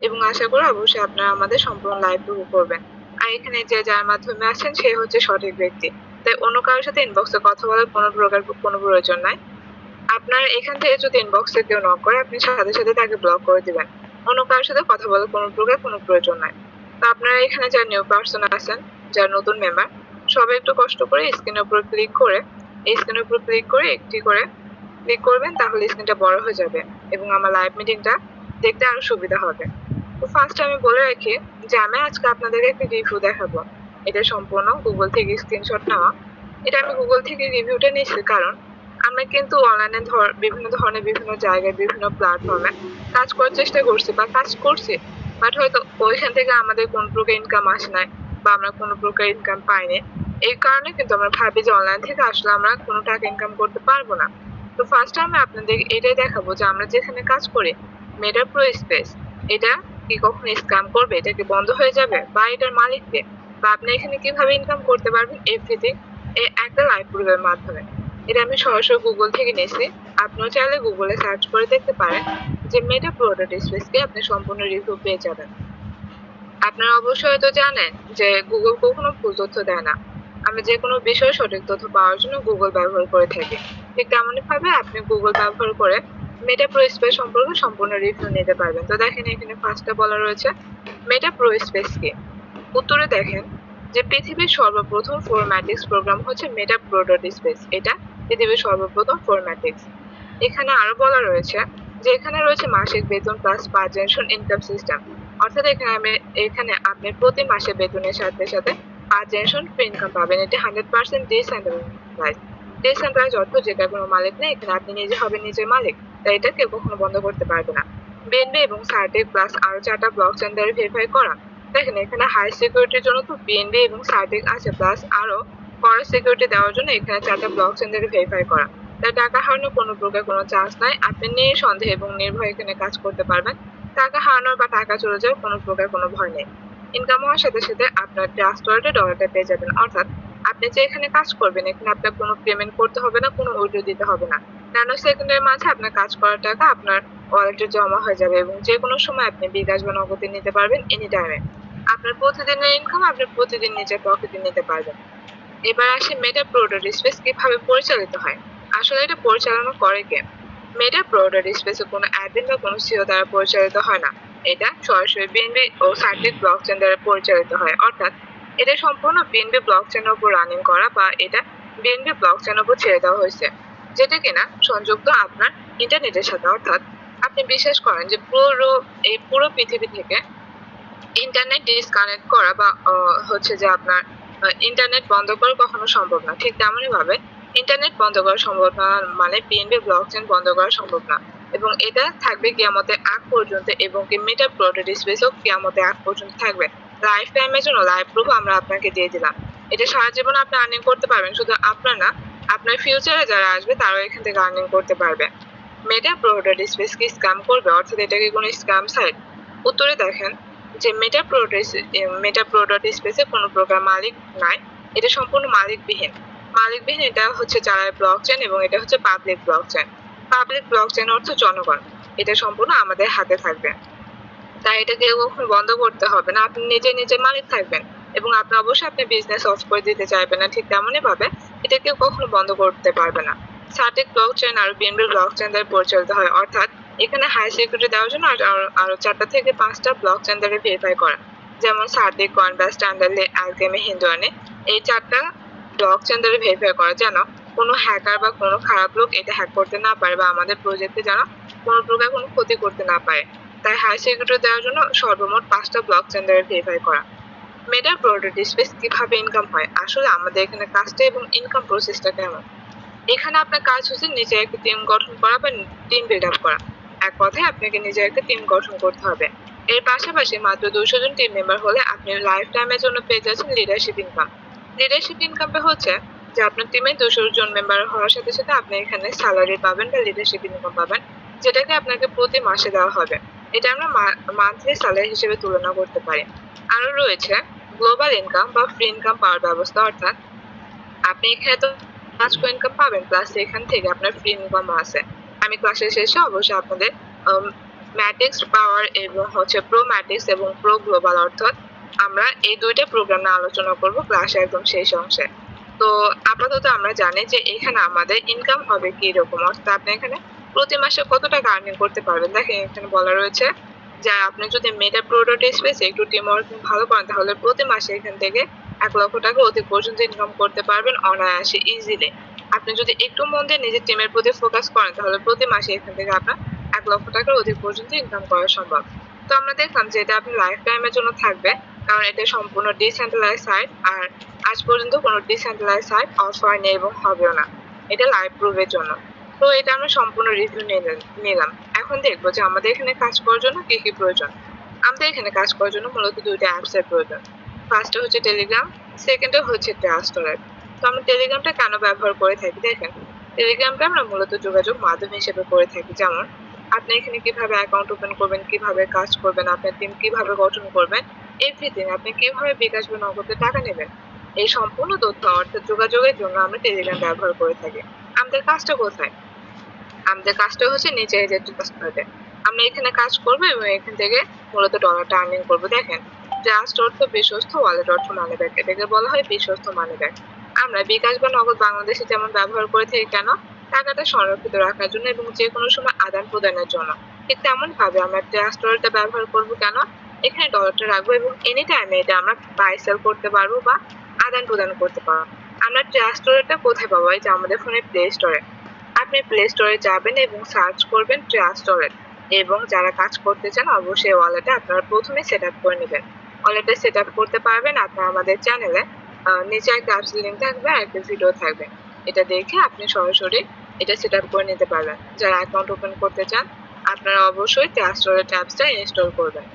এবং আশা করি অবশ্যই আপনারা আমাদের সম্পূর্ণ লাইভটুকু করবেন। আর এখানে যে যার মাধ্যমে আসছেন সে হচ্ছে সঠিক ব্যক্তি, তাই অন্য কারোর সাথে ইনবক্সে কথা বলার কোনো প্রয়োজন নাই। আপনার এখান থেকে যদি ইনবক্সে কেউ নক করে আপনি সাথে সাথে তাকে ব্লক করে দিবেন। অন্য কারোর সাথে কথা বলার কোনো প্রয়োজন নাই। তো আপনারা এখানে যারা নিউ পারসন আছেন, যারা নতুন মেম্বার, সবাই একটু কষ্ট করে স্ক্রিনের উপর ক্লিক করে একটি করে ক্লিক করবেন, তাহলে স্ক্রিনটা বড় হয়ে যাবে এবং আমার লাইভ মিটিংটা দেখতে আরো সুবিধা হবে। তো ফার্স্ট আমি বলে রাখি যে আমি আজকে আপনাদেরকে একটা রিভিউ দেখাবো। এটা সম্পূর্ণ গুগল থেকে স্ক্রিনশট নেওয়া। এটা আমি গুগল থেকে রিভিউটা নিয়েছি কারণ আমরা কিন্তু অনলাইনে বিভিন্ন ধরনের বিভিন্ন জায়গায় বিভিন্ন প্ল্যাটফর্মে কাজ করার চেষ্টা করছি বা কাজ করছি, বাট হয়তো ওইখান থেকে আমাদের কোনো প্রকার ইনকাম আসে নাই বা আমরা কোনো প্রকার ইনকাম পাইনি। এই কারণে কিন্তু আমরা ভাবি যে অনলাইন থেকে আসলে আমরা কোনো টাকা ইনকাম করতে পারবো না। তো ফার্স্ট আমি আপনাদের এটাই দেখাবো যে আমরা যেখানে কাজ করি মেটা প্রো স্পেস, এটা কি কখনো স্ক্যাম করবে, এটা কি বন্ধ হয়ে যাবে, বা এটার মালিককে, বা আপনি এখানে কিভাবে ইনকাম করতে পারবেন, এভরিথিং এই একটা লাইভ প্রুফের মাধ্যমে। এটা আমি সরাসরি গুগল থেকে নিয়েছি। আপনিও চাইলে গুগলে সার্চ করে দেখতে পারেন যে মেটা প্রো স্পেসকে আপনি সম্পূর্ণ রিভিউ পেয়ে যাবেন। আপনারা অবশ্যই হয়তো জানেন যে গুগল কখনো ভুল তথ্য দেয় না। আমি যে কোনো বিষয়ে সঠিক তথ্য পাওয়ার জন্য গুগল ব্যবহার করে থাকি। ঠিক তেমনই ভাবে আপনি গুগল ব্যবহার করে মেটা প্রো স্পেস সম্পর্কে সম্পূর্ণ রিভিউ নিতে পারবেন। তো দেখেন এখানে ফার্স্টে বলা রয়েছে মেটা প্রো স্পেস কি। উত্তরে দেখেন যে পৃথিবীর সর্বপ্রথম 4 ম্যাট্রিক্স প্রোগ্রাম হচ্ছে মেটা প্রো স্পেস। এটা পৃথিবীর সর্বপ্রথম 4 ম্যাট্রিক্স। এখানে আরো বলা রয়েছে যে এখানে রয়েছে মাসিক বেতন প্লাস 5 জেনারেশন ইনকাম সিস্টেম। অর্থাৎ এখানে আপনি প্রতি মাসে বেতনের সাথে সাথে 5 জেনারেশন ইনকাম পাবেন। এটি 100% ডিসেন্ট্রালাইজ। ডিসেন্ট্রালাইজ অর্থ যেটা কোনো মালিক নেই, এখানে আপনি নিজে হবেন নিজের মালিক, তাই এটা কেউ কখনো বন্ধ করতে পারবে না। বিএনবি এবং সার্টিক প্লাস আরো 4টা ব্লকচেন দ্বারা ভেরিফাই করা। দেখেন এখানে হাই সিকিউরিটির জন্য তো বিএনবি এবং সার্টিক আছে, প্লাস আরো পরে সিকিউরিটি দেওয়ার জন্য এখানে 4টা ব্লকচেন দ্বারা ভেরিফাই করা। তাই টাকা হারানোর কোনো প্রকার কোনো চান্স নাই। আপনি নিঃসন্দেহে এবং নির্ভয়ে এখানে কাজ করতে পারবেন। টাকা হারানোর বা টাকা চলে যাওয়ার কোনো প্রকার কোনো ভয় নেই। ইনকাম হওয়ার সাথে সাথে আপনার ট্রাস্ট ওয়ালেটে ডলারটা পেয়ে যাবেন। অর্থাৎ আপনি যে এখানে কাজ করবেন এখানে আপনার কোনো পেমেন্ট করতে হবে না, কোনো উইথড্র দিতে হবে না। ন্যানো সেকেন্ডের মাঝে আপনার কাজ করার টাকা আপনার ওয়ালেটে জমা হয়ে যাবে এবং যে কোনো সময় আপনি বিকাশ বা নগদে নিতে পারবেন এনি টাইমে। আপনার প্রতিদিনের ইনকাম আপনি প্রতিদিন নিজের পকেটে নিতে পারবেন। এবার আসি মেটা প্রো স্পেস কিভাবে পরিচালিত হয়। আসলে এটা পরিচালনা করে কে? মেটা প্রো স্পেসে কোনো অ্যাডমিন বা কোনো সিও দ্বারা পরিচালিত হয় না। এটা সরাসরি বিএনবি ও সার্টিক ব্লকচেন দ্বারা পরিচালিত হয়। অর্থাৎ এটা সম্পূর্ণ বিএনবি ব্লকচেনের উপর রানিং করা, বা এটা বিএনবি ব্লকচেনের উপর ছেড়ে দেওয়া হয়েছে, যেটা কিনা সংযুক্ত আপনার ইন্টারনেটের সাথে। অর্থাৎ আপনি বিশ্বাস করেন যে পুরো পৃথিবী থেকে ইন্টারনেট ডিসকানেক্ট করা বা হচ্ছে যে আপনার ইন্টারনেট বন্ধ করা কখনো সম্ভব না। ঠিক তেমনই ভাবে ইন্টারনেট বন্ধ করা সম্ভব না, মানে বিএনবি ব্লকচেন বন্ধ করা সম্ভব না। এবং এটা থাকবে কিয়ামতের আগ পর্যন্ত, এবং কি মেটা প্রোটোড স্পেসও কিয়ামতের আগ পর্যন্ত থাকবে। লাইফ টাইমের জন্য লাইভ প্রুফ আমরা আপনাকে দিয়ে দিলাম। এটা সারা জীবন আপনি আর্নিং করতে পারবেন। শুধু আপনার না, আপনার ফিউচারে যারা আসবে তারাও এখান থেকে আর্নিং করতে পারবে। মেটা প্রোটোড স্পেস কি স্ক্যাম করবে, অর্থাৎ এটা কি কোনো স্ক্যাম সাইট? উত্তরে দেখেন যে মেটা প্রো স্পেসে কোনো প্রকার মালিক নাই। এটা সম্পূর্ণ মালিকবিহীন। এটা হচ্ছে চালায় ব্লকচেন, এবং এটা হচ্ছে পাবলিক ব্লকচেন। পাবলিক ব্লকচেন অর্থ জনগণ। এটা সম্পূর্ণ আমাদের হাতে থাকবে। তাই এটাকে কখনো বন্ধ করতে হবে না। আপনি নিজে মালিক থাকবেন এবং আপনি অবশ্যই আপনি বিজনেস অফ করে দিতে চাইবেন না। ঠিক তেমনই ভাবে এটাকে কখনো বন্ধ করতে পারবে না। সার্টিক ব্লকচেন আর বিএনবি ব্লকচেন দ্বারা পরিচালিত হয়। অর্থাৎ এখানে হাই সিকিউরিটি দেওয়ার জন্য আরো 4টা থেকে 5টা ব্লকচেন দ্বারা ভেরিফাই করা, যেমন সার্টিক, কয়েনবেস, স্ট্যান্ডার্লি, অ্যালকেমি, হিন্দুয়ানি। এই 4টা ব্লকচেন দ্বারা ভেরিফাই করা যেন কোনো হ্যাকার বা কোনো খারাপ লোক এটা হ্যাক করতে না পারে, বা আমাদের প্রজেক্টে যেন কোনো প্রকার কোনো ক্ষতি করতে না পারে। তাই হাই সিকিউরিটি দেওয়ার জন্য সর্বমোট 5টা ব্লকচেন দ্বারা ভেরিফাই করা। মেটা প্রোটোড স্পেস কিভাবে ইনকাম হয়? আসলে আমাদের এখানে কাজটা এবং ইনকাম প্রসেসটা কেমন? এখানে আপনার কাজ হচ্ছে নিজে একটা টিম গঠন করা বা টিম বিল্ড আপ করা। এক কথায় আপনাকে নিজে একটা টিম গঠন করতে হবে। এর পাশাপাশি মাত্র 200 জন টিম মেম্বার হলে আপনি লাইফ টাইমের জন্য পেয়ে যাচ্ছেন লিডারশিপ ইনকাম। লিডারশিপ ইনকামটা হচ্ছে যে আপনার টিমে 200 জন মেম্বার হওয়ার সাথে সাথে আপনি এখানে স্যালারি পাবেন বা লিডারশিপ ইনকাম পাবেন, যেটাকে আপনাকে প্রতি মাসে দেওয়া হবে। এটা আমরা মান্থলি স্যালারি হিসেবে তুলনা করতে পারি। আরো রয়েছে গ্লোবাল ইনকাম বা ফ্রি ইনকাম পাওয়ার ব্যবস্থা। অর্থাৎ আপনি এখানে তো কাজ করে ইনকাম পাবেন, প্লাস এখান থেকে আপনার ফ্রি ইনকামও আছে। আমি ক্লাসের শেষে অবশ্যই আপনাদের ম্যাট্রিক্স পাওয়ার এবং হচ্ছে প্রো ম্যাট্রিক্স এবং প্রো গ্লোবাল, অর্থাৎ আমরা এই দুইটা প্রোগ্রাম নিয়ে আলোচনা করব ক্লাসে একদম শেষ অংশে। তো আপাতত আমরা জানি যে এখানে আমাদের ইনকাম হবে কি রকম, অর্থাৎ আপনি এখানে প্রতি মাসে কত টাকা আর্নিং করতে পারবেন। দেখেন এখানে বলা রয়েছে যে আপনি যদি মেটা প্রোডাক্ট স্পেসে একটু টিম ওয়ার্কিং ভালো করেন তাহলে প্রতি মাসে এখান থেকে 1 লক্ষ টাকা অধিক পর্যন্ত ইনকাম করতে পারবেন অনায়াসে, ইজিলি। আপনি যদি একটু মন দিয়ে নিজের টিমের প্রতি ফোকাস করেন তাহলে প্রতি মাসে এখান থেকে আপনার 1 লক্ষ টাকার অধিক পর্যন্ত ইনকাম করা সম্ভব। তো আমরা দেখলাম যে এটা আপনার লাইফ টাইমের জন্য থাকবে, কারণ এটা সম্পূর্ণ ডিসেন্ট্রালাইজ সাইট, আর আজ পর্যন্ত কোনো ডিসেন্ট্রালাইজ সাইট অফার নেই এবং হবেও না, এটা লাইভ প্রুফের জন্য। তো এটা আমরা সম্পূর্ণ রিভিউ নিলাম। এখন দেখবো যে আমাদের এখানে কাজ করার জন্য কি কি প্রয়োজন। আমাদের এখানে কাজ করার জন্য মূলত দুইটা অ্যাপস এর প্রয়োজন। ফার্স্টে হচ্ছে টেলিগ্রাম, সেকেন্ডে হচ্ছে ট্রাস্টওয়ালেট। তো আমরা টেলিগ্রামটা কেন ব্যবহার করে থাকি, দেখেন টেলিগ্রামটা আমরা মূলত যোগাযোগ মাধ্যম হিসেবে করে থাকি। যেমন আপনি এখানে কিভাবে অ্যাকাউন্ট ওপেন করবেন, কিভাবে কাজ করবেন, আপনার টিম কিভাবে গঠন করবেন, এভরিথিং, আপনি কিভাবে বিকাশ বা নগদে টাকা নেবেন, এই সম্পূর্ণ তথ্য অর্থাৎ যোগাযোগের জন্য আমরা টেলিগ্রাম ব্যবহার করে থাকি। আমাদের কাজটা কোথায়, আমাদের কাজটা হচ্ছে নিচে এই যে ট্রাস্টওয়ালেটে আমরা এখানে কাজ করবো এবং এখান থেকে মূলত ডলারটা আর্নিং করবো। দেখেন ট্রাস্ট অর্থ বিশ্বস্ত, ওয়ালেট অর্থ মানি ব্যাগ, এটাকে বলা হয় বিশ্বস্ত মানি ব্যাগ। আমরা বিকাশ বা নগদ বাংলাদেশে যেমন ব্যবহার করে থাকি কেন, টাকাটা সংরক্ষিত রাখার জন্য এবং যে কোনো সময় আদান প্রদানের জন্য। ঠিক তেমন ভাবে আমরা ট্রাস্ট ওয়ালেটটা ব্যবহার করবো কেন, এখানে ডলারটা রাখবো এবং এনি টাইমে এটা আমরা বাই সেল করতে পারবো বা আদান প্রদান করতে পারবো। আমরা ট্রাস্ট ওয়ালেটটা কোথায় পাবো, এই যে আমাদের ফোনে প্লে স্টোরে। আপনি প্লে স্টোরে যাবেন এবং সার্চ করবেন ট্রাস্টওয়ালেট, এবং যারা কাজ করতে চান অবশ্যই ওয়ালেটে আপনারা প্রথমে সেট আপ করে নেবেন। ওয়ালেটে সেট আপ করতে পারবেন আপনারা আমাদের চ্যানেলে নিচে একটা অ্যাপস লিঙ্ক থাকবে আর একটা ভিডিও থাকবে, এটা দেখে আপনি সরাসরি এটা সেট আপ করে নিতে পারবেন। যারা অ্যাকাউন্ট ওপেন করতে চান আপনারা অবশ্যই ট্রাস্টওয়ালেট অ্যাপসটা ইনস্টল করবেন।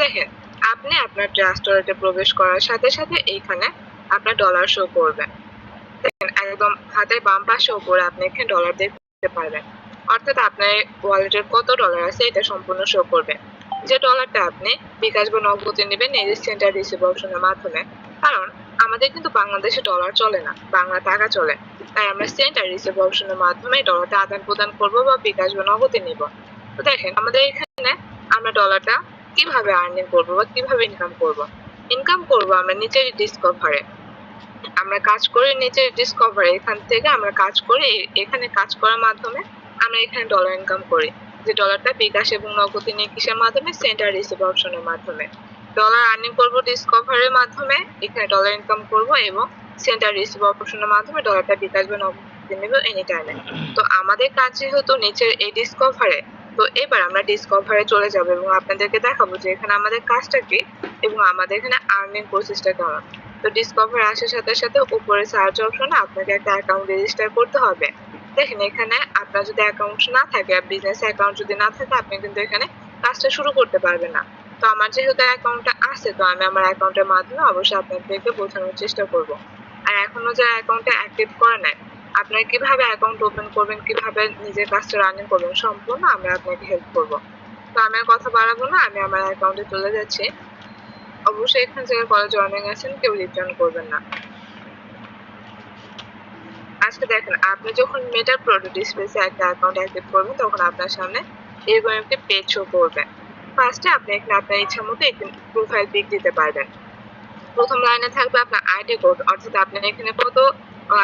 দেখেন আপনি আপনার ট্রাস্টওয়ালেটে প্রবেশ করার সাথে সাথে এইখানে আপনার ডলার শো করবে। দেখেন একদম হাতের বাম পাশে উপরে আপনি এখানে ডলার দেখতে পারবেন, অর্থাৎ আপনার ওয়ালেটের কত ডলার আছে এটা সম্পূর্ণ শো করবে। যে ডলারটা আপনি বিকাশ বা নগদে নেবেন এই সেন্টার রিসিভ অপশনের মাধ্যমে, কারণ আমাদের কিন্তু বাংলাদেশে ডলার চলে না, বাংলা টাকা চলে, তাই আমরা সেন্টার রিসিভ অপশনের মাধ্যমে ডলারটা আদান প্রদান করবো বা বিকাশ বা নগদে নিব। তো দেখেন আমাদের এখানে আমরা ডলারটা কিভাবে আর্নিং করবো বা কিভাবে ইনকাম করবো আমরা নিচের ডিসকভারে আমরা কাজ করে নিচের ডিসকভার, এখান থেকে আমরা কাজ করে এখানে কাজ করার মাধ্যমে আমরা এখানে ডলার ইনকাম করি। যে ডলারটা বিকাশ এবং নগদে নিয়ে কিসের মাধ্যমে, সেন্টার রিসিভ অপশনের মাধ্যমে। ডলার আর্নিং করব ডিসকভারের মাধ্যমে, এখানে ডলার ইনকাম করব এবং সেন্টার রিসিভ অপশনের মাধ্যমে ডলারটা বিকাশ বা নগদে নেব এনি টাইমে। তো আমাদের কাজ যেহেতু নিচের এই ডিসকভারে, তো এবার আমরা ডিসকভারে চলে যাব এবং আপনাদেরকে দেখাবো যে এখানে আমাদের কাজটা কি এবং আমাদের এখানে আর্নিং প্রসেসটা কেমন। তো ডিসকভার আসার সাথে সাথে উপরে সার্চ অপশনে আপনাকে একটা অ্যাকাউন্ট রেজিস্টার করতে হবে। দেখেন এখানে আপনার যদি অ্যাকাউন্ট না থাকে, বিজনেস অ্যাকাউন্ট যদি না থাকে আপনি কিন্তু এখানে কাজটা শুরু করতে পারবেন না। তো আমার যেহেতু অ্যাকাউন্টটা আছে তো আমি আমার অ্যাকাউন্টের মাধ্যমে অবশ্যই আপনাদেরকে বোঝানোর চেষ্টা করব। আর এখনো যারা অ্যাকাউন্টটা অ্যাক্টিভ করে নাই, আপনারা কিভাবে অ্যাকাউন্ট ওপেন করবেন, কিভাবে নিজের কাজটা রানিং করবেন সম্পূর্ণ আমরা আপনাকে হেল্প করব। তো আমি আর কথা বাড়াবো না, আমি আমার অ্যাকাউন্টে চলে যাচ্ছি। অবশ্যই এখানে যারা কলেজ জয়েনিং আছেন কেউ রিটার্ন করবেন না। আজকে দেখেন আপনি যখন মেটা প্রোডাক্ট স্পেসে একটা অ্যাকাউন্ট অ্যাক্টিভ করবেন তখন আপনার সামনে এরকম একটি পেজ শো করবে। ফার্স্টে আপনি এখানে আপনার ইচ্ছা মতো একটি প্রোফাইল পিক দিতে পারবেন। প্রথম লাইনে থাকবে আপনার আইডি কোড, অর্থাৎ আপনি এখানে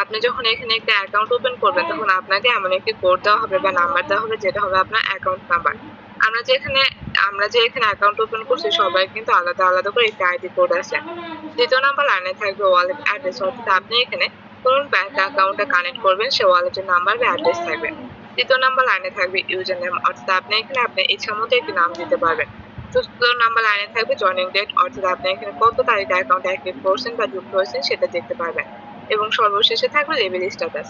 আপনি যখন এখানে একটা অ্যাকাউন্ট ওপেন করবেন তখন আপনাকে এমন একটি কোড দেওয়া হবে বা নাম্বার দেওয়া হবে যেটা হবে আপনার অ্যাকাউন্ট নাম্বার। আমরা যে এখানে অ্যাকাউন্ট ওপেন করছি সবাই কিন্তু আলাদা আলাদা করে একটা আইডি কোড আছে। দ্বিতীয় নাম্বার লাইনে থাকবে ওয়ালেট অ্যাড্রেস, অর্থাৎ আপনি এখানে কোন ব্যাংক অ্যাকাউন্টে কানেক্ট করবেন সে ওয়ালেটের নাম্বার বা অ্যাড্রেস থাকবে। তৃতীয় নাম্বার লাইনে থাকবে ইউজার নেম, অর্থাৎ আপনি এখানে আপনার ইচ্ছা মতো একটি নাম দিতে পারবেন। চতুর্থ নাম্বার লাইনে থাকবে জয়েনিং ডেট, অর্থাৎ আপনি এখানে কত তারিখে অ্যাকাউন্ট অ্যাক্টিভ করছেন বা যুক্ত হয়েছেন সেটা দেখতে পারবেন। এবং সর্বশেষে থাকবে লেভেল স্ট্যাটাস।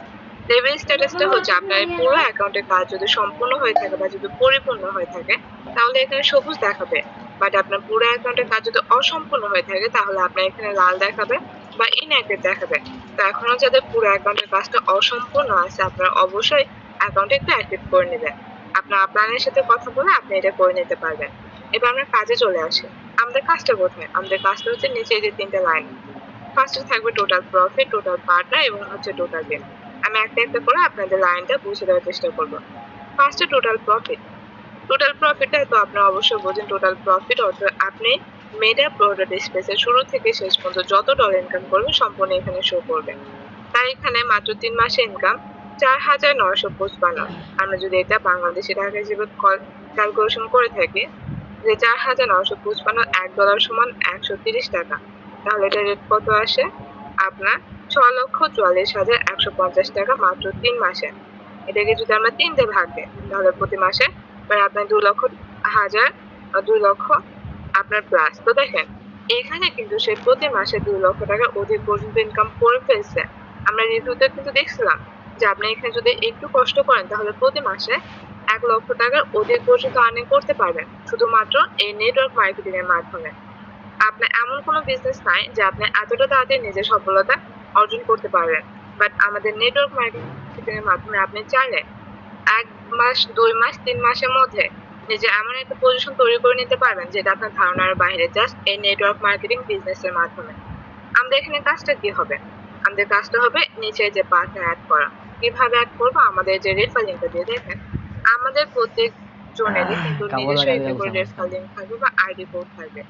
লেভেল স্ট্যাটাসটা হচ্ছে আপনার পুরো অ্যাকাউন্টের কাজ যদি সম্পূর্ণ হয়ে থাকে বা যদি পরিপূর্ণ হয়ে থাকে তাহলে এখানে সবুজ দেখাবে, বাট আপনার পুরো অ্যাকাউন্টের কাজ যদি অসম্পূর্ণ হয়ে থাকে তাহলে আপনার এখানে লাল দেখাবে বা ইনঅ্যাক্টিভ দেখাবে। তো এখনো যাদের পুরো অ্যাকাউন্টের কাজটা অসম্পূর্ণ আছে আপনারা অবশ্যই অ্যাকাউন্ট একটু অ্যাক্টিভ করে নেবেন। আপনার আপলাইনের সাথে কথা বলে আপনি এটা করে নিতে পারবেন। এবার আমরা কাজে চলে আসি। আমাদের কাজটা কোথায়, আমাদের কাজটা হচ্ছে নিচে যে তিনটা লাইন। ফার্স্টে থাকবে টোটাল প্রফিট, টোটাল পার্টনার এবং হচ্ছে টোটাল গেইন। আমি একটা একটা করে আপনাদের লাইনটা বুঝে দেওয়ার চেষ্টা করব। ফার্স্টে টোটাল প্রফিট। টোটাল প্রফিটটা তো আপনারা অবশ্যই বোঝেন। টোটাল প্রফিট অর্থ আপনি মেটা প্রোডাক্ট স্পেসের শুরু থেকে শেষ পর্যন্ত যত ডলার ইনকাম করবেন সম্পূর্ণ এখানে শো করবে। তাই এখানে মাত্র 3 মাসে ইনকাম 4,955। আমরা যদি এটা বাংলাদেশি টাকা হিসেবে ক্যালকুলেশন করে থাকি যে 4,955 $1 সমান 130 টাকা, তাহলে এটা রেট কত আসে? আপনার 6,44,150 টাকা মাত্র 3 মাসে। এটাকে যদি আমরা 3 দিয়ে ভাগ দিই তাহলে প্রতি মাসে প্রায় আপনার 2 লক্ষ আপনার প্লাস। তো দেখেন এখানে কিন্তু সে প্রতি মাসে 2 লক্ষ টাকার অধিক পর্যন্ত ইনকাম করে ফেলছে। আমরা রিভিউতে কিন্তু দেখছিলাম যে আপনি এখানে যদি একটু কষ্ট করেন তাহলে প্রতি মাসে 1 লক্ষ টাকার অধিক পর্যন্ত আর্নিং করতে পারবেন শুধুমাত্র এই নেটওয়ার্ক মার্কেটিং এর মাধ্যমে। আপনার এমন কোনো বিজনেস নাই যে আপনি এতটা তাড়াতাড়ি নিজের সফলতা অর্জন করতে পারবেন। বাট আমাদের নেটওয়ার্ক মার্কেটিং এর মাধ্যমে আপনি চাইলে 1 মাস, 2 মাস, 3 মাসের মধ্যে নিজে এমন একটা পজিশন তৈরি করে নিতে পারবেন যেটা আপনার ধারণার বাইরে, জাস্ট এই নেটওয়ার্ক মার্কেটিং বিজনেসের মাধ্যমে। আমাদের এখানে কাজটা কি হবে? আমাদের কাজটা হবে নিচে যে পার্টনার অ্যাড করা। কিভাবে অ্যাড করবো? আমাদের যে রেফার লিংকটা দিয়ে দেখেন, আমাদের প্রত্যেক জনেরই কিন্তু নিজস্ব একটা করে রেফার লিংক থাকবে বা আইডি কোড থাকবে,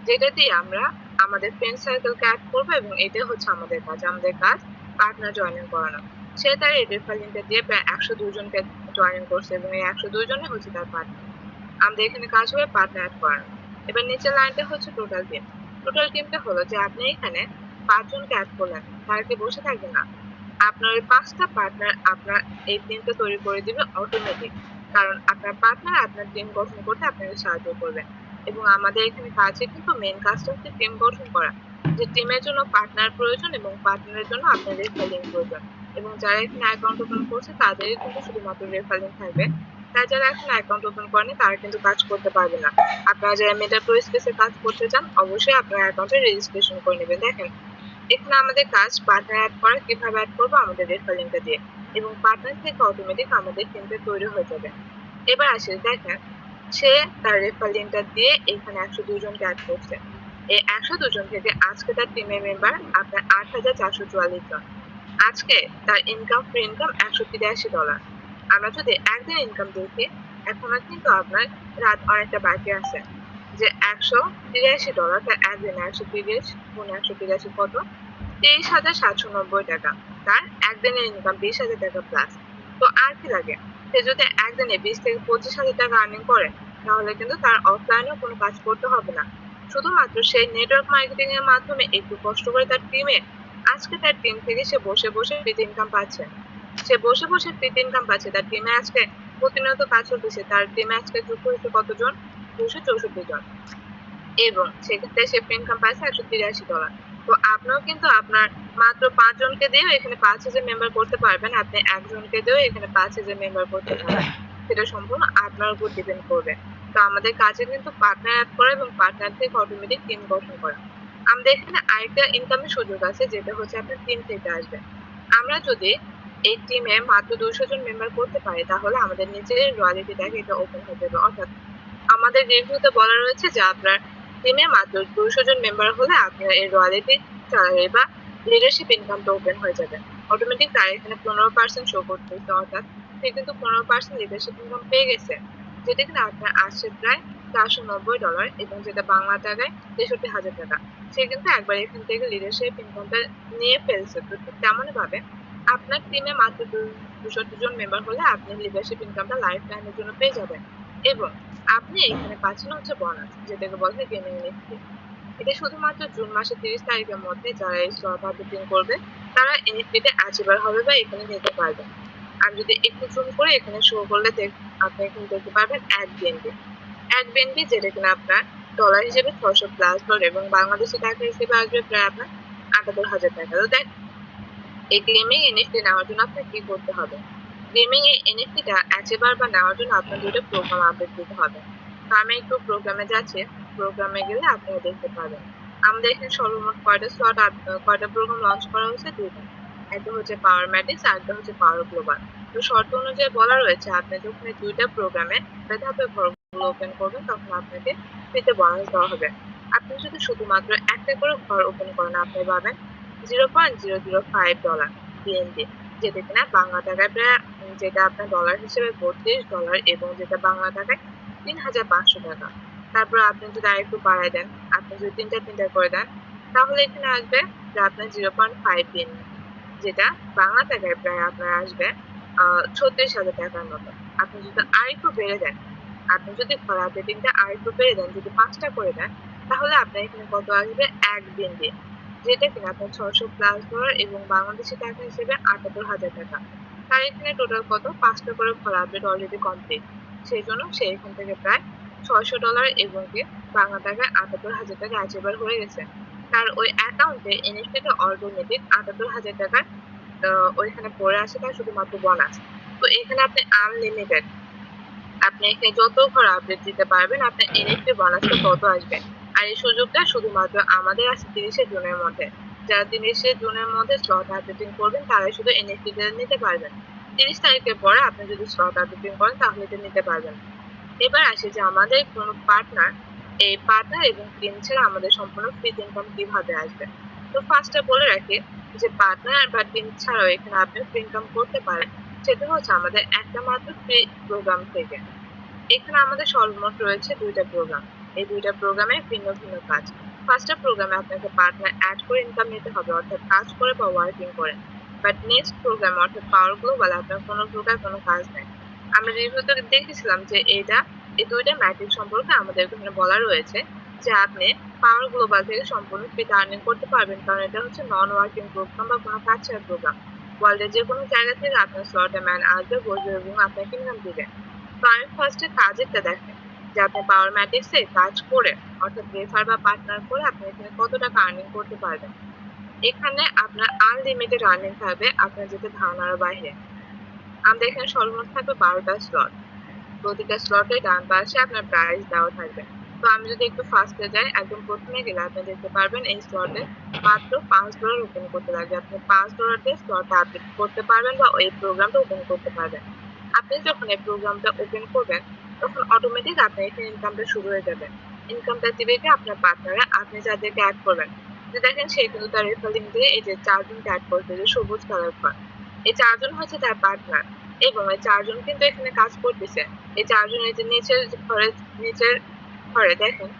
যেটা দিয়ে আমরা আমাদের ফ্রেন্ড সার্কেলকে অ্যাড করবো এবং এটা হচ্ছে আমাদের কাজ। আমাদের কাজ পার্টনার জয়েনিং করানো। সে তার এই রেফার লিংকটা দিয়ে প্রায় 102 জনকে জয়েনিং করছে এবং এই 102 জনই হচ্ছে তার পার্টনার। আমাদের এখানে কাজ হবে পার্টনার অ্যাড করানো। এবার নিচের লাইনটা হচ্ছে টোটাল টিম। টোটাল টিমটা হলো যে আপনি এখানে 5 জনকে অ্যাড করলেন, তারা কি বসে থাকবে না? আপনার ওই 5টা পার্টনার আপনার এই টিমটা তৈরি করে দিবে অটোমেটিক। কারণ আপনার পার্টনার আপনার টিম গঠন করতে আপনাকে সাহায্য করবে। এবং আমাদের এখানে কাজে কিন্তু মেইন কাজটা হচ্ছে টিম গঠন করা। যে টিমের জন্য পার্টনার প্রয়োজন এবং পার্টনারের জন্য আপনার রেফার লিংক প্রয়োজন। এবং যারা এখানে অ্যাকাউন্ট ওপেন করছে তাদেরই কিন্তু শুধুমাত্র রেফার লিংক থাকবে। তাই যারা এখন অ্যাকাউন্ট ওপেন করেনি তারা কিন্তু কাজ করতে পারবে না। আপনারা যারা মেটা প্রো স্পেসে কাজ করতে চান অবশ্যই আপনার অ্যাকাউন্টে রেজিস্ট্রেশন করে নেবেন। দেখেন এখানে আমাদের কাজ পার্টনার অ্যাড করা। কিভাবে অ্যাড করবো? আমাদের রেফার লিংকটা দিয়ে। এবং পার্টনার থেকে অটোমেটিক আমাদের টিমটা তৈরি হয়ে যাবে। এবার আসি দেখেন সে তার রেফার লিংকটা দিয়ে এখানে 102 জনকে অ্যাড করছে। এই 102 জন থেকে আজকে তার টিমের মেম্বার আপনার 8,444 জন। আজকে তার ইনকাম, ফ্রি ইনকাম $183। আমরা যদি একদিন ইনকাম দেখি, এখনো কিন্তু আপনার রাত অনেকটা বাকি আছে। যে $183 তার একদিনে 130 গুণ 183 কত? 23,790 টাকা। তার একদিনের ইনকাম 20,000 টাকা প্লাস। তো আর কি লাগে? সে যদি একদিনে 20 থেকে 25,000 টাকা আর্নিং করে তাহলে কিন্তু তার অফলাইনেও কোনো কাজ করতে হবে না। শুধুমাত্র সেই নেটওয়ার্ক মার্কেটিং এর মাধ্যমে একটু কষ্ট করে তার টিমে আজকে তার টিম থেকে সে বসে বসে ফ্রি ইনকাম পাচ্ছে। সে বসে বসে ফ্রি ইনকাম পাচ্ছে। তার টিমে আজকে প্রতিনিয়ত কাজ করতেছে। তার টিমে আজকে যুক্ত হয়েছে কতজন? 264 জন। এবং সেক্ষেত্রে সে ফ্রি ইনকাম পাচ্ছে $183। তো আপনিও কিন্তু আপনার মাত্র 5 জনকে দিয়েও এখানে 5,000 মেম্বার করতে পারবেন। আপনি একজনকে দিয়েও এখানে 5,000 মেম্বার করতে পারবেন। সেটা সম্পূর্ণ আপনার উপর ডিপেন্ড করবে। তো আমাদের কাজে কিন্তু পার্টনার অ্যাড করা এবং পার্টনার থেকে অটোমেটিক টিম গঠন করা। আমাদের এখানে আরেকটা ইনকামের সুযোগ আছে যেটা হচ্ছে আপনার টিম থেকে আসবে। আমরা যদি এই টিমে মাত্র 200 জন মেম্বার করতে পারি তাহলে আমাদের নিজের রয়্যালিটি ট্যাগ এটা ওপেন হয়ে যাবে। অর্থাৎ আমাদের রিভিউতে বলা রয়েছে যে আপনার টিমে মাত্র 200 জন মেম্বার হলে আপনার এই রয়্যালিটি স্যালারি বা লিডারশিপ ইনকামটা ওপেন হয়ে যাবে। অটোমেটিক তার এখানে 15% শো করতেছে। অর্থাৎ সে কিন্তু 15% লিডারশিপ ইনকাম পেয়ে গেছে, যেটা কিনা আপনার আসছে প্রায় $490 এবং যেটা বাংলা টাকায় 63,000 টাকা। সে কিন্তু একবার এখান থেকে লিডারশিপ ইনকামটা নিয়ে ফেলছে। তো ঠিক তেমনই ভাবে আপনার টিমে মাত্র 200 জন মেম্বার হলে আপনি লিডারশিপ ইনকামটা লাইফ টাইমের জন্য পেয়ে যাবেন। এবং আপনি এখানে পাচ্ছেন হচ্ছে বোনাস, যেটাকে বলা হয় গেমিং এনএফটি। এটা শুধুমাত্র জুন মাসের 30 তারিখের মধ্যে যারা এই স্লট বুকিং করবে তারা এনএফটিতে অ্যাচিভার হবে বা এখানে নিতে পারবে। আর যদি একটু জুম করে এখানে শো করলে আপনি এখানে দেখতে পারবেন 1 বিএনপি। 1 বিএনপি যেটা কিনা আপনার ডলার হিসেবে $600+ এবং বাংলাদেশি টাকা হিসেবে আসবে প্রায় আপনার 78,000 টাকা। তো দেখ এই গেমিং এনএফটি নেওয়ার জন্য আপনার কি করতে হবে? গেমিং এই এনএফটিটা অ্যাচিভার বা নেওয়ার জন্য আপনার 2টা প্রোগ্রাম আপডেট দিতে হবে। তো আমি একটু প্রোগ্রামে যাচ্ছি। প্রোগ্রামে গেলে আপনারা দেখতে পাবেন আমাদের এখানে সর্বমোট কয়টা প্রোগ্রাম লঞ্চ করা হয়েছে? 2টা। একটা হচ্ছে পাওয়ার ম্যাট্রিক্স আর একটা হচ্ছে পাওয়ার গ্লোবাল। তো শর্ত অনুযায়ী বলা রয়েছে আপনি যখন এই 2টা প্রোগ্রামে ধাপে ঘরগুলো ওপেন করবেন তখন আপনাকে ফ্রিতে বোনাস দেওয়া হবে। আপনি যদি শুধুমাত্র একটা করে ঘর ওপেন করেন আপনি পাবেন $0.005 বিএনপি, যেটা কিনা বাংলা টাকায় প্রায় যেটা আপনার ডলার হিসেবে $32 এবং যেটা বাংলা টাকায় 3,500 টাকা। তারপর আপনি যদি আরেকটু বাড়ায় দেন, আপনি যদি 3টা করে দেন, তাহলে এখানে আসবে যে আপনার 0.5 দিন, যেটা বাংলা টাকায় প্রায় আপনার আসবে 36,000 টাকার মতো। আপনি যদি আরেকটু বেড়ে দেন, আপনি যদি ঘোড়া বেডিংটা আরেকটু বেড়ে দেন, যদি 5টা করে দেন, তাহলে আপনার এখানে কত আসবে 1 দিন দিয়ে, যেটা কিনা আপনার 600+ এবং বাংলাদেশি টাকা হিসেবে 78,000 টাকা। তার এখানে টোটাল কত 5টা করে ঘোড়া আপডেট অলরেডি কমপ্লিট। সেই জন্য সে এখান থেকে প্রায় $600 এবং কি বাংলা টাকায় 78,000 টাকা অ্যাচিভার হয়ে গেছে। তার ওই অ্যাকাউন্টে এনএফটিতে অটোমেটিক 78,000 টাকার ওইখানে পড়ে আছে, তার শুধুমাত্র বোনাস। তো এখানে আপনি আনলিমিটেড, আপনি এখানে যত ঘর আপডেট দিতে পারবেন, আপনার এনএফটি বোনাসটা তত আসবে। আর এই সুযোগটা শুধুমাত্র আমাদের আছে 30শে জুনের মধ্যে। যারা 30শে জুনের মধ্যে স্লট আপডেটিং করবেন তারাই শুধু এনএফটি নিতে পারবেন। 30 তারিখের পরে আপনি যদি স্লট আপডেটিং করেন তাহলে এটা নিতে পারবেন। এবার আসি যে আমাদের কোনো পার্টনার, এই পার্টনার এবং টিম ছাড়া আমাদের সম্পূর্ণ ফ্রি ইনকাম কিভাবে আসবে। তো ফার্স্টে বলে রাখি যে পার্টনার বা টিম ছাড়াও এখানে আপনি ফ্রি ইনকাম করতে পারেন, সেটা হচ্ছে আমাদের একটা মাত্র ফ্রি প্রোগ্রাম থেকে। এখানে আমাদের সর্বমোট রয়েছে 2টা প্রোগ্রাম। এই 2টা প্রোগ্রামে ভিন্ন ভিন্ন কাজ। ফার্স্ট প্রোগ্রামে আপনাকে পার্টনার অ্যাড করে ইনকাম নিতে হবে, অর্থাৎ কাজ করে বা ওয়ার্কিং করে। বাট নেক্সট প্রোগ্রাম অর্থাৎ পাওয়ার গ্লোবাল আপনার কোনো প্রকার কোনো কাজ নেই। আমরা রিভিউতে দেখেছিলাম যে এই 2টা ম্যাট্রিক সম্পর্কে আমাদের এখানে বলা রয়েছে যে আপনি পাওয়ার গ্লোবাল থেকে সম্পূর্ণ ফ্রিতে আর্নিং করতে পারবেন, কারণ এটা হচ্ছে নন ওয়ার্কিং প্রোগ্রাম বা কোনো কাজ ছাড়া প্রোগ্রাম। ওয়ার্ল্ডের যে কোনো জায়গা থেকে আপনার স্লটে ম্যান আসবে, বসবে এবং আপনাকে ইনকাম দিবে। তো আমি ফার্স্টে কাজেরটা দেখেন যে আপনি পাওয়ার ম্যাট্রিক্সে কাজ করে, অর্থাৎ রেফার বা পার্টনার করে আপনি এখানে কত টাকা আর্নিং করতে পারবেন। এখানে আপনার আনলিমিটেড আর্নিং থাকবে আপনার যেটা ধারণার বাইরে। আমাদের এখানে সর্বমোট থাকবে 12টা স্লট। প্রতিটা স্লটে ডান পাশে আপনার প্রাইস দেওয়া থাকবে। তো আমি যদি একটু ফার্স্টে যাই, একদম প্রথমে গেলে আপনি দেখতে পারবেন এই স্লটে মাত্র $5 ওপেন করতে লাগবে। আপনি $5 দিয়ে স্লটটা আপডেট করতে পারবেন বা এই প্রোগ্রামটা ওপেন করতে পারবেন। আপনি যখন এই প্রোগ্রামটা ওপেন করবেন তখন অটোমেটিক আপনার এখানে ইনকামটা শুরু হয়ে যাবে। ইনকামটা দিবে কি আপনার পার্টনাররা, আপনি যাদেরকে অ্যাড করবেন। যে দেখেন সে কিন্তু তার রেফার লিংক দিয়ে এই যে 4 জনকে অ্যাড করছে, যে সবুজ কালার ঘর। এই 4 জন হচ্ছে তার পার্টনার এবং এই 4 জন কিন্তু এখানে কাজ করতেছে। এই 4 জন এই যে নিচের ঘরে দেখেন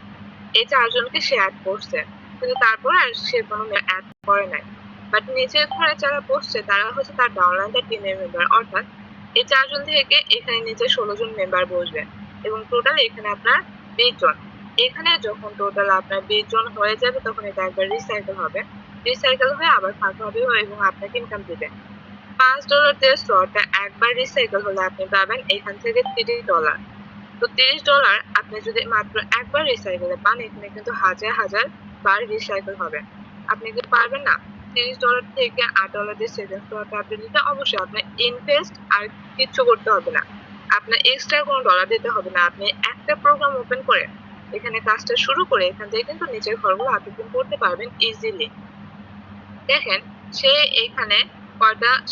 এই 4 জনকে সে অ্যাড করছে। কিন্তু তারপর আর সে কোনো অ্যাড করে নাই। বাট নিচের ঘরে যারা বসছে তারা হচ্ছে তার ডাউনলাইন টিমের মেম্বার, অর্থাৎ এই 4 জন থেকে এখানে নিচে 16 জন মেম্বার বসবে এবং টোটাল এখানে আপনার 20 জন। এখানে যখন টোটাল আপনার 20 জন হয়ে যাবে তখন এটা একবার রিসাইকেল হবে। রিসাইকেল হয়ে আবার ফাঁকা হবে এবং আপনাকে ইনকাম দিবে। $5 দিয়ে স্লটটা একবার রিসাইকেল হলে আপনি পাবেন এখান থেকে $30। তো $30 আপনি যদি মাত্র একবার রিসাইকেলে পান, এখানে কিন্তু হাজার হাজার বার রিসাইকেল হবে। আপনি কি পারবেন না $30 থেকে $8 দিয়ে সেকেন্ড স্লটটা আপনি দিতে? অবশ্যই আপনার ইনভেস্ট আর কিচ্ছু করতে হবে না, আপনার এক্সট্রা কোনো ডলার দিতে হবে না। আপনি একটা প্রোগ্রাম ওপেন করে এখানে কাজটা শুরু করে এখান থেকে কিন্তু নিচের ঘরগুলো আপনি করতে পারবেন ইজিলি। দেখেন সে এখানে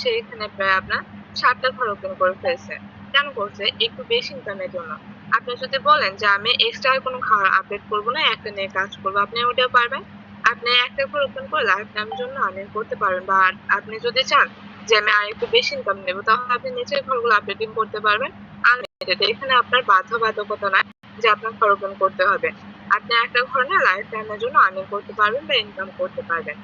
সে এখানে প্রায় আপনার 7টা ঘর ওপেন করে ফেলছে। কেন করছে? একটু বেশি ইনকামের জন্য। আপনি যদি বলেন যে আমি এক্সট্রা কোনো ঘর আপডেট করবো না, একটা নিয়ে কাজ করবো, আপনি ওটাও পারবেন। আপনি একটা ঘর ওপেন করে লাইফ টাইমের জন্য আর্নিং করতে পারবেন। বা আপনি যদি চান যে আমি আর একটু বেশি ইনকাম নেবো, তাহলে আপনি নিচের ঘরগুলো আপডেটিং করতে পারবেন আনলিমিটেড। এখানে আপনার বাধ্যবাধকতা নাই যে আপনার ঘর ওপেন করতে হবে। আপনি একটা ঘর নিয়ে লাইফ টাইমের জন্য আর্নিং করতে পারবেন বা ইনকাম করতে পারবেন।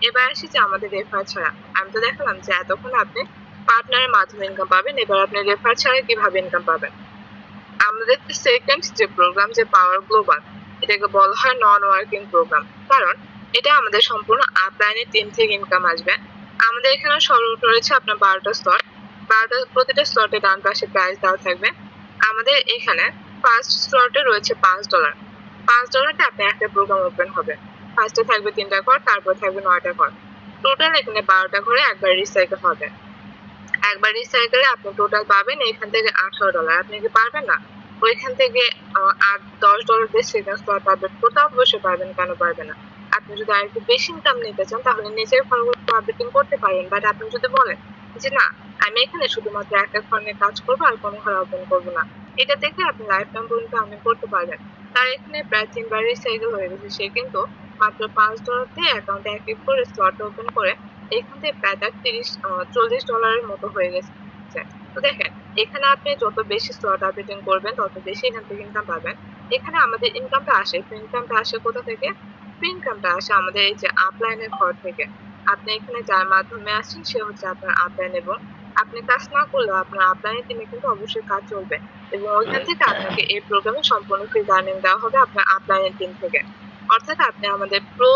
এবার আসি যে আমাদের রেফার ছাড়া। আমি তো দেখালাম যে এতক্ষণ আপনি পার্টনারের মাধ্যমে ইনকাম পাবেন, এবার আপনি রেফার ছাড়া কিভাবে ইনকাম পাবেন। আমাদের সেকেন্ড যে প্রোগ্রাম, যে পাওয়ার গ্লোবাল, এটাকে বলা হয় নন ওয়ার্কিং প্রোগ্রাম, কারণ এটা আমাদের সম্পূর্ণ আপলাইনের টিম থেকে ইনকাম আসবে। আমাদের এখানে সর্বমোট রয়েছে আপনার 12টা স্লট। প্রতিটা স্লটে ডান পাশে প্রাইস দেওয়া থাকবে। আমাদের এখানে ফার্স্ট স্লটে রয়েছে $5। $5 আপনি একটা প্রোগ্রাম ওপেন হবে। ফার্স্টে থাকবে 3টা ঘর, তারপর থাকবে 9টা ঘর। টোটাল এখানে 12টা ঘরে একবার রিসাইকেল হবে। একবার রিসাইকেলে আপনি টোটাল পাবেন এখান থেকে $18। আপনি কি পারবেন না? ওইখান থেকে $10 দিয়ে সেকেন্ড স্লট আপডেট করতে? অবশ্যই পারবেন, কেন পারবেন না। আপনি যদি আর একটু বেশি ইনকাম নিতে চান তাহলে নিজের ঘরগুলো আপডেটিং করতে পারেন। বাট আপনি যদি বলেন যে না, আমি এখানে শুধুমাত্র একটা ঘর নিয়ে কাজ করবো আর কোনো ঘর ওপেন করবো না, এটা থেকে আপনি লাইফ টাইম পর্যন্ত আর্নিং করতে পারবেন। তার এখানে প্রায় 3বার রিসাইকেল হয়ে গেছে। সে কিন্তু মাত্র $5 দিয়ে অ্যাকাউন্টে অ্যাক্টিভ করে স্লট ওপেন করে এখান থেকে প্রায় তার $40 মতো হয়ে গেছে। তো দেখেন এখানে আপনি যত বেশি স্লট আপডেটিং করবেন তত বেশি এখান থেকে ইনকাম পাবেন। এখানে আমাদের ইনকামটা আসে, ইনকামটা আসে কোথা থেকে? ইনকামটা আসে আমাদের এই যে আপলাইনের ঘর থেকে। আপনি এখানে যার মাধ্যমে আসছেন সে হচ্ছে আপনার আপলাইন, এবং আপনি কাজ না করলেও আপনার আপলাইনের টিমে কিন্তু অবশ্যই কাজ চলবে, এবং ওইখান থেকে আপনাকে এই প্রোগ্রামে সম্পূর্ণ ফ্রি লার্নিং দেওয়া হবে আপনার আপলাইনের টিম থেকে। অর্থাৎ আপনি আমাদের প্রো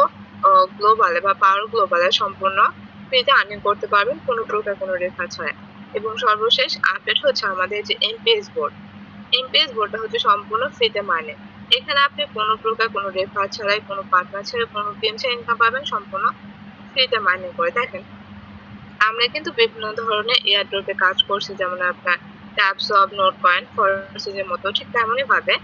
গ্লোবালে বা পাওয়ার গ্লোবালে সম্পূর্ণ ফ্রিতে আর্নিং করতে পারবেন কোনো প্রকার কোনো রেফার ছাড়া। এবং সর্বশেষ আপডেট হচ্ছে আমাদের যে এমপিএস বোর্ড। এমপিএস বোর্ডটা হচ্ছে সম্পূর্ণ ফ্রিতে মানে। এখানে আপনি কোনো প্রকার কোনো রেফার ছাড়াই, কোনো পার্টনার ছাড়াই, কোনো টিম ছাড়াই ইনকাম পাবেন সম্পূর্ণ ফ্রিতে মাইনিং করে। দেখেন, আমরা কিন্তু বিভিন্ন ধরনের এয়ারড্রপে কাজ করছি, যেমন আপনার ট্যাপসপ, নোট পয়েন্ট, ফরেক্সের মতো। ঠিক তেমনই ভাবে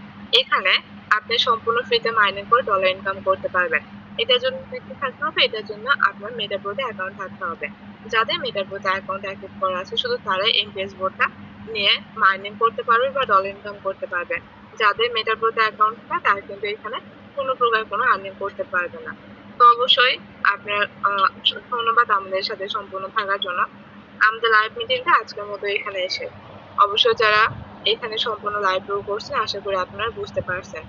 এখানে আপনি সম্পূর্ণ ফ্রিতে মাইনিং করে ডলার ইনকাম করতে পারবেন। এটার জন্য কি থাকতে হবে? এটার জন্য আপনার মেটাপ্রোতে অ্যাকাউন্ট থাকতে হবে। যাদের মেটাপ্রোতে অ্যাকাউন্ট অ্যাক্টিভ করা আছে শুধু তারাই এমপিএস বোর্ডটা নিয়ে মাইনিং করতে পারবে বা ডলার ইনকাম করতে পারবে। যাদের মেটাপ্রোতে অ্যাকাউন্ট না তারা কিন্তু এখানে কোনো প্রকার কোনো আর্নিং করতে পারবে না। তো অবশ্যই আপনার ধন্যবাদ আমাদের সাথে সম্পূর্ণ থাকার জন্য। আমাদের লাইভ মিটিংটা আজকের মতো এখানে এসে, অবশ্যই যারা এখানে সম্পূর্ণ লাইভ করছেন আশা করি আপনারা বুঝতে পারছেন।